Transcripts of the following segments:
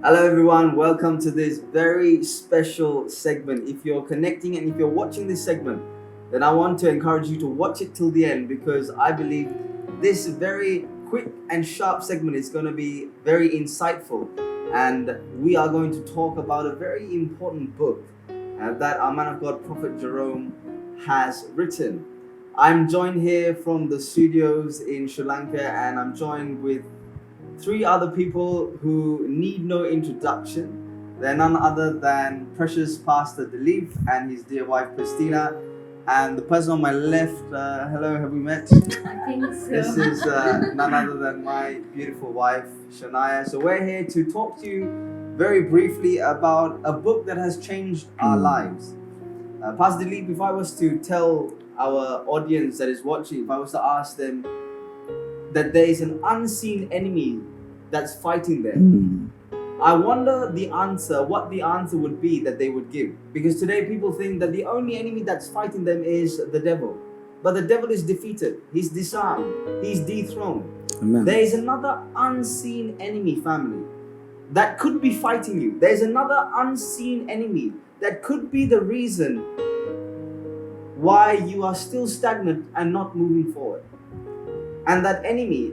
Hello everyone, welcome to this very special segment. If you're connecting and if you're watching this segment, then I want to encourage you to watch it till the end, because I believe this very quick and sharp segment is going to be very insightful, and we are going to talk about a very important book that our man of God, Prophet Jerome, has written. I'm joined here from the studios in Sri Lanka, and I'm joined with three other people who need no introduction. They're none other than precious Pastor Dilip and his dear wife Christina. And the person on my left, hello, have we met? I think so. This is none other than my beautiful wife, Shania. So we're here to talk to you very briefly about a book that has changed our lives. Pastor Dilip, if I was to tell our audience that is watching, if I was to ask them that there is an unseen enemy that's fighting them, I wonder what the answer would be that they would give. Because today people think that the only enemy that's fighting them is the devil. But the devil is defeated. He's disarmed. He's dethroned. Amen. There is another unseen enemy, family, that could be fighting you. There's another unseen enemy that could be the reason why you are still stagnant and not moving forward. And that enemy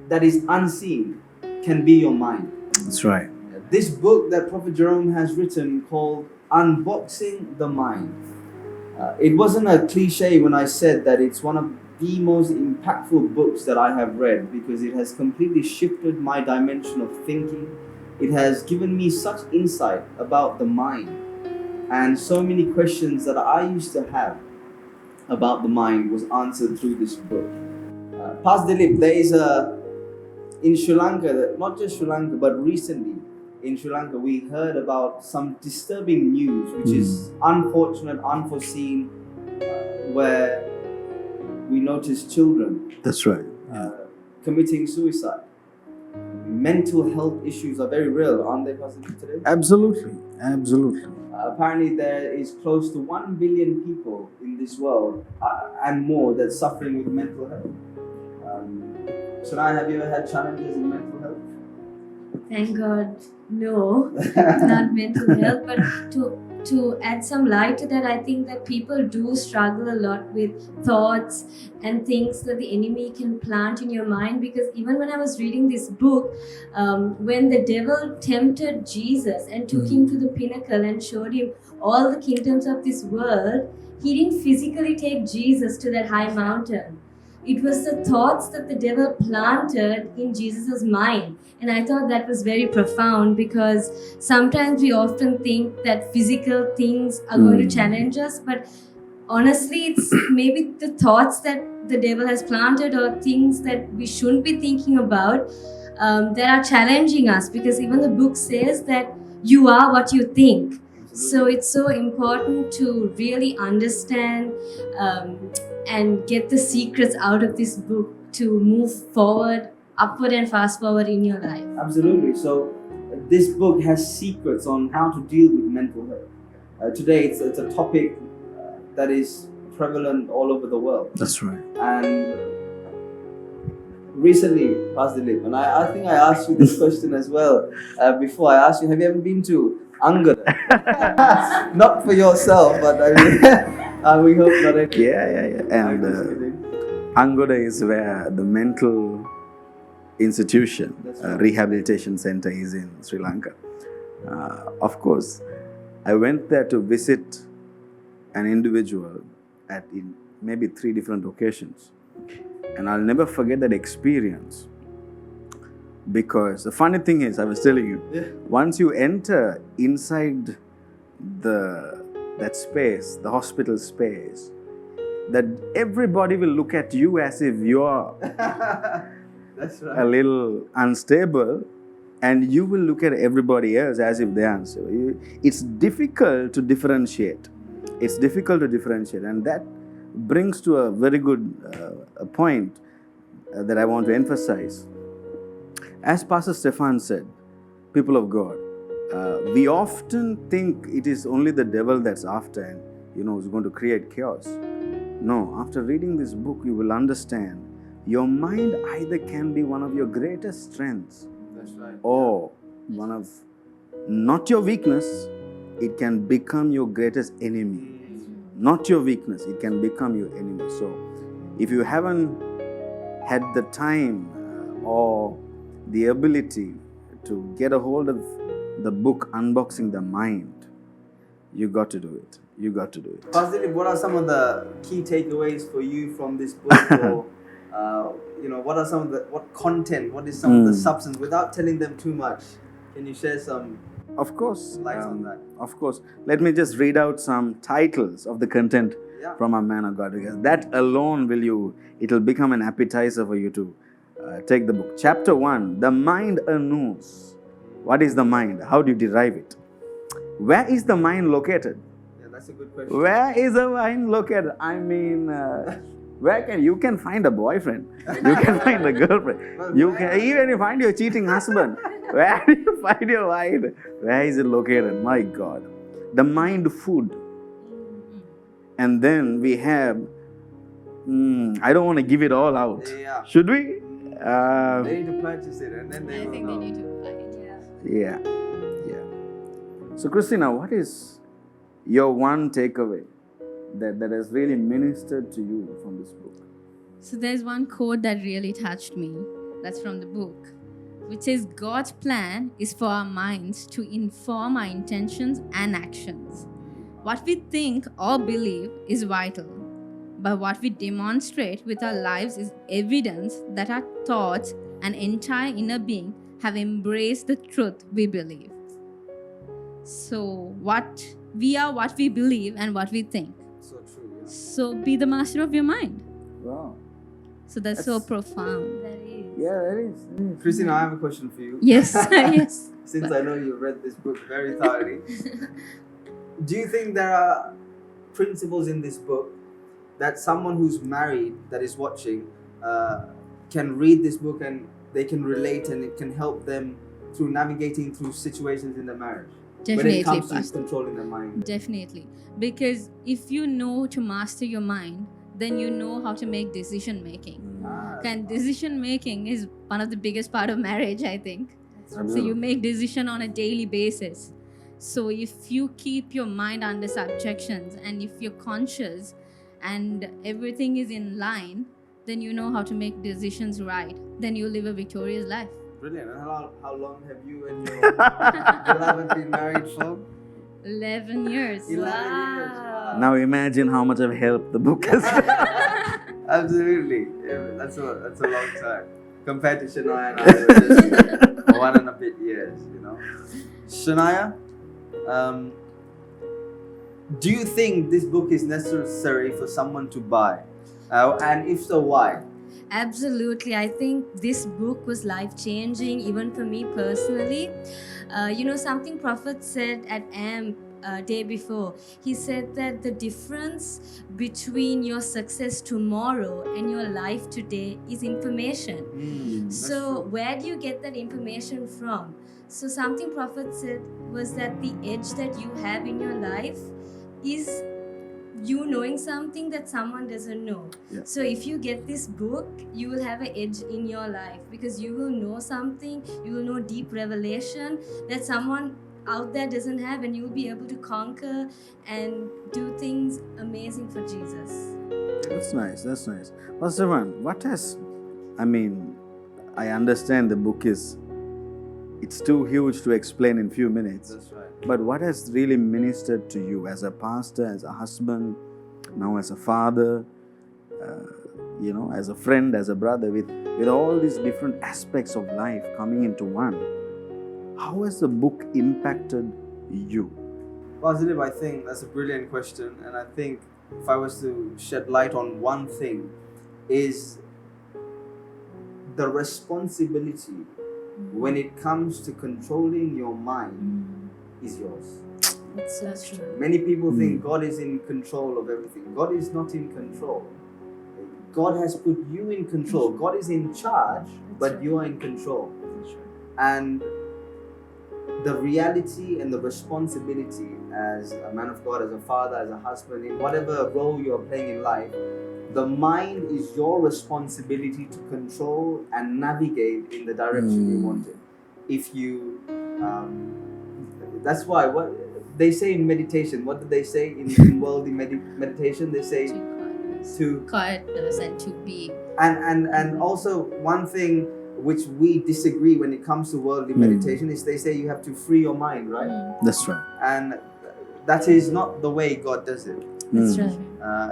that is unseen can be your mind. That's right. This book that Prophet Jerome has written, called Unboxing the Mind. It wasn't a cliche when I said that it's one of the most impactful books that I have read, because it has completely shifted my dimension of thinking. It has given me such insight about the mind, and so many questions that I used to have about the mind was answered through this book. Pastor Dilip, there is in Sri Lanka, not just Sri Lanka, but recently in Sri Lanka, we heard about some disturbing news, which is unfortunate, unforeseen, where we noticed children That's right. committing suicide. Mental health issues are very real, aren't they, Pastor Dilip, today? Absolutely. Absolutely. Apparently, there is close to 1 billion people in this world and more that's suffering with mental health. Shania, have you ever had challenges in mental health? Thank God, no, not mental health. But to add some light to that, I think that people do struggle a lot with thoughts and things that the enemy can plant in your mind. Because even when I was reading this book, when the devil tempted Jesus and took him to the pinnacle and showed him all the kingdoms of this world, he didn't physically take Jesus to that high mountain. It was the thoughts that the devil planted in Jesus' mind. And I thought that was very profound, because sometimes we often think that physical things are going to challenge us, but honestly, it's maybe the thoughts that the devil has planted, or things that we shouldn't be thinking about, that are challenging us. Because even the book says that you are what you think. So it's so important to really understand and get the secrets out of this book to move forward, upward and fast forward in your life. Absolutely. So this book has secrets on how to deal with mental health. Today it's a topic that is prevalent all over the world. That's right. And recently, Pastor Dilip, and I think I asked you this question as well before. I asked you, have you ever been to Angada? Not for yourself, but I mean, we hope not. Yeah. And Angoda is where the mental institution, That's right. rehabilitation center is in Sri Lanka. Of course, I went there to visit an individual in maybe 3 different occasions. And I'll never forget that experience. Because the funny thing is, I was telling you, once you enter inside that space, the hospital space, that everybody will look at you as if you're That's right. a little unstable, and you will look at everybody else as if they're unstable. It's difficult to differentiate. And that brings to a very good point that I want to emphasize. As Pastor Stefan said, people of God, we often think it is only the devil that's after and is going to create chaos. No, after reading this book, you will understand your mind either can be one of your greatest strengths, That's right. or one of not your weakness, it can become your greatest enemy. Not your weakness, it can become your enemy. So, if you haven't had the time or the ability to get a hold of the book Unboxing the Mind, you got to do it. You got to do it. Pastor Dilip, what are some of the key takeaways for you from this book? Or, what are some of what content, what is some of the substance, without telling them too much? Can you share some Of course. light on that? Of course. Let me just read out some titles of the content from our man of God, because that alone it'll become an appetizer for you to take the book. Chapter 1, The Mind Anews. What is the mind? How do you derive it? Where is the mind located? Yeah, that's a good question. Where is the mind located? I mean, you can find a boyfriend, you can find a girlfriend, you can even find your cheating husband. Where do you find your wife? Where is it located? My God. The mind food. And then we have, I don't want to give it all out. Yeah. Should we? They need to purchase it and then they will know. They need to find it. Yeah. So, Christina, what is your one takeaway that has really ministered to you from this book? So there's one quote that really touched me. That's from the book, which says, God's plan is for our minds to inform our intentions and actions. What we think or believe is vital, but what we demonstrate with our lives is evidence that our thoughts and entire inner being have embraced the truth we believe. So what we believe and what we think. So true. Yeah. So be the master of your mind. Wow. So that's so profound. That is. Yeah, that is. Christina, I have a question for you. Yes, yes. Since I know you read this book very thoroughly, do you think there are principles in this book that someone who's married that is watching can read this book and they can relate, and it can help them through navigating through situations in their marriage? Definitely, when it comes Pastor. to controlling their mind. Definitely. Because if you know to master your mind, then you know how to make decision making. And decision making is one of the biggest part of marriage, I think. So you make decision on a daily basis. So if you keep your mind under subjections, and if you're conscious and everything is in line, then you know how to make decisions right. Then you live a victorious life. Brilliant. And how long have you and your beloved been married for? 11 years. 11 years. Wow. Now imagine how much of help the book has. Absolutely. Yeah, that's a long time. Compared to Shania and I, we're just 1 and a bit years, Shania, do you think this book is necessary for someone to buy? And if so, why? Absolutely. I think this book was life-changing, even for me personally. Something Prophet said at AMP day before. He said that the difference between your success tomorrow and your life today is information. So where do you get that information from? So something Prophet said was that the edge that you have in your life is you knowing something that someone doesn't know. Yeah. So if you get this book, you will have an edge in your life, because you will know something, you will know deep revelation that someone out there doesn't have, and you will be able to conquer and do things amazing for Jesus. That's nice. Pastor Van, I understand the book it's too huge to explain in few minutes. That's right. But what has really ministered to you as a pastor, as a husband, now as a father, as a friend, as a brother, with all these different aspects of life coming into one? How has the book impacted you? Positive, I think that's a brilliant question. And I think if I was to shed light on one thing, is the responsibility when it comes to controlling your mind is yours. It's so true. Many people think God is in control of everything. God is not in control. God has put you in control. God is in charge, but you are in control. And the reality and the responsibility as a man of God, as a father, as a husband, in whatever role you are playing in life, the mind is your responsibility to control and navigate in the direction you want it. If you That's why what they say in meditation. What do they say in worldly meditation? They say to quietness and to be. and also one thing which we disagree when it comes to worldly meditation is they say you have to free your mind, right? That's right. And that is not the way God does it. That's right.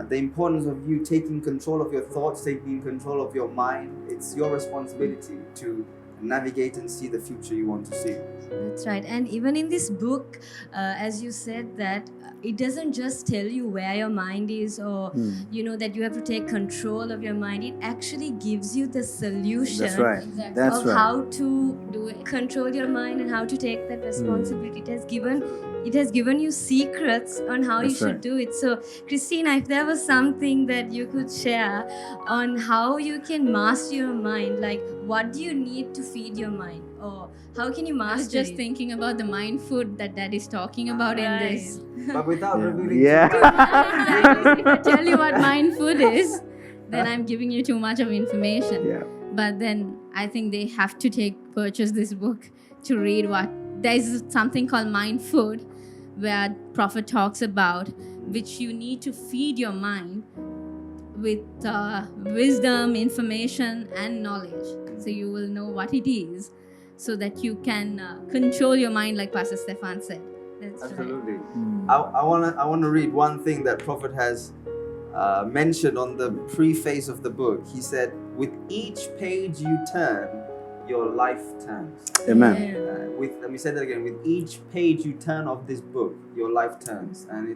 The importance of you taking control of your thoughts, taking control of your mind, it's your responsibility to navigate and see the future you want to see. That's right. And even in this book, as you said, that it doesn't just tell you where your mind is, or that you have to take control of your mind. It actually gives you the solution. That's right. Exactly. That's of right. how to do it, control your mind, and how to take that responsibility. It has given you secrets on how you That's should right. do it. So, Christina, if there was something that you could share on how you can master your mind, like what do you need to feed your mind, or how can you I was master just it? thinking about the mind food that Dad is talking about in this. But without revealing Yeah. too much. Exactly. If I tell you what mind food is, then I'm giving you too much of information. Yeah. But then I think they have to purchase this book to read what there's something called mind food, where Prophet talks about which you need to feed your mind with wisdom, information, and knowledge. So you will know what it is, so that you can control your mind, like Pastor Stefan said. That's right. Absolutely. I wanna read one thing that Prophet has mentioned on the preface of the book. He said, "With each page you turn, your life turns." Amen. Let me say that again. With each page you turn of this book, your life turns, and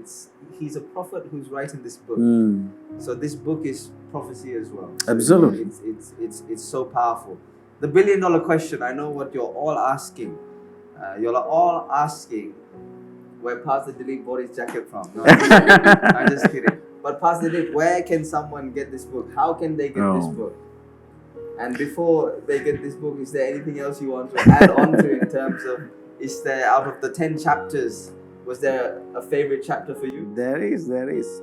he's a prophet who's writing this book. So this book is prophecy as well. So Absolutely. It's so powerful. The $1 billion question. I know what you're all asking. You're all asking where Pastor Dilip bought his jacket from. No, I'm just kidding. But Pastor Dilip, where can someone get this book? How can they get this book? And before they get this book, is there anything else you want to add on to in terms of, is there, out of the 10 chapters, was there a favorite chapter for you? There is.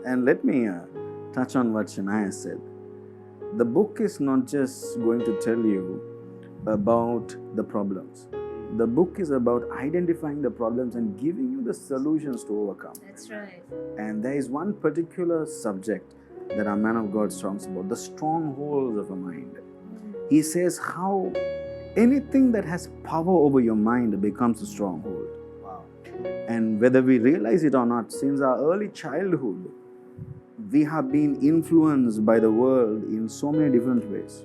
And let me touch on what Shania said. The book is not just going to tell you about the problems. The book is about identifying the problems and giving you the solutions to overcome. That's right. And there is one particular subject that our man of God talks about, the strongholds of a mind. He says how anything that has power over your mind becomes a stronghold. Wow. And whether we realize it or not, since our early childhood, we have been influenced by the world in so many different ways.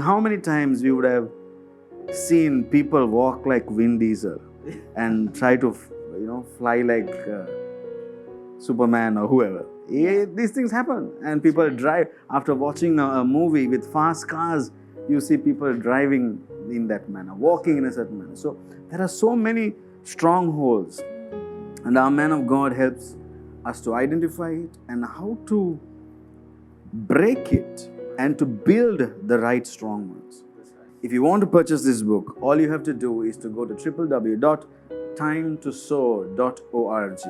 How many times we would have seen people walk like Vin Diesel and try to, fly like Superman or whoever. These things happen, and people drive. After watching a movie with fast cars, you see people driving in that manner, walking in a certain manner. So there are so many strongholds, and our man of God helps us to identify it and how to break it and to build the right strong ones. If you want to purchase this book, all you have to do is to go to www.timetosow.org.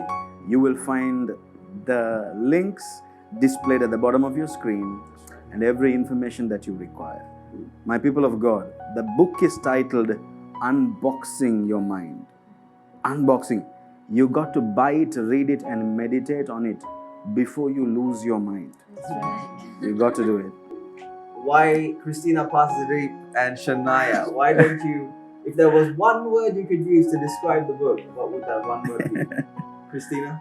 You will find the links displayed at the bottom of your screen and every information that you require. My people of God, the book is titled Unboxing Your Mind. Unboxing. You got to buy it, read it, and meditate on it before you lose your mind. That's right. You got to do it. Why Christina, Pastor Dilip, and Shania? Why don't you, if there was one word you could use to describe the book, what would that one word be? Christina?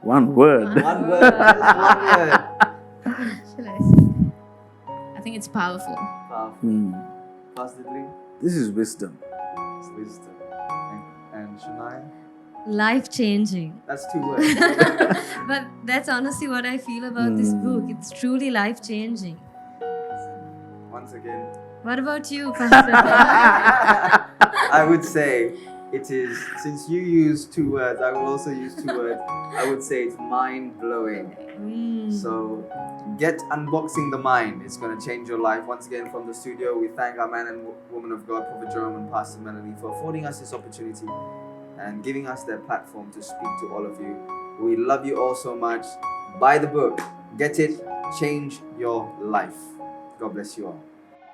One word. One word. Just one word. Shall I say? I think it's powerful. Powerful. Pastor Dilip? This is wisdom. It's wisdom. And Shania? Life changing. That's 2 words. But that's honestly what I feel about this book. It's truly life changing. Once again, What about you, Pastor? I would say it is, since you use 2 words, I will also use 2 words. I would say it's mind-blowing. So get Unboxing the Mind. It's going to change your life. Once again, from the studio, we thank our man and woman of God, Prophet Jerome and Pastor Melanie, for affording us this opportunity and giving us their platform to speak to all of you. We love you all so much. Buy the book. Get it. Change your life. God bless you all.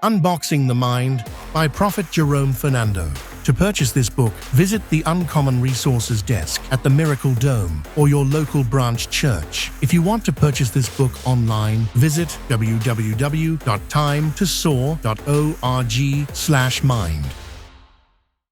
Unboxing the Mind by Prophet Jerome Fernando. To purchase this book, visit the Uncommon Resources desk at the Miracle Dome or your local branch church. If you want to purchase this book online, visit www.timetosoar.org/mind.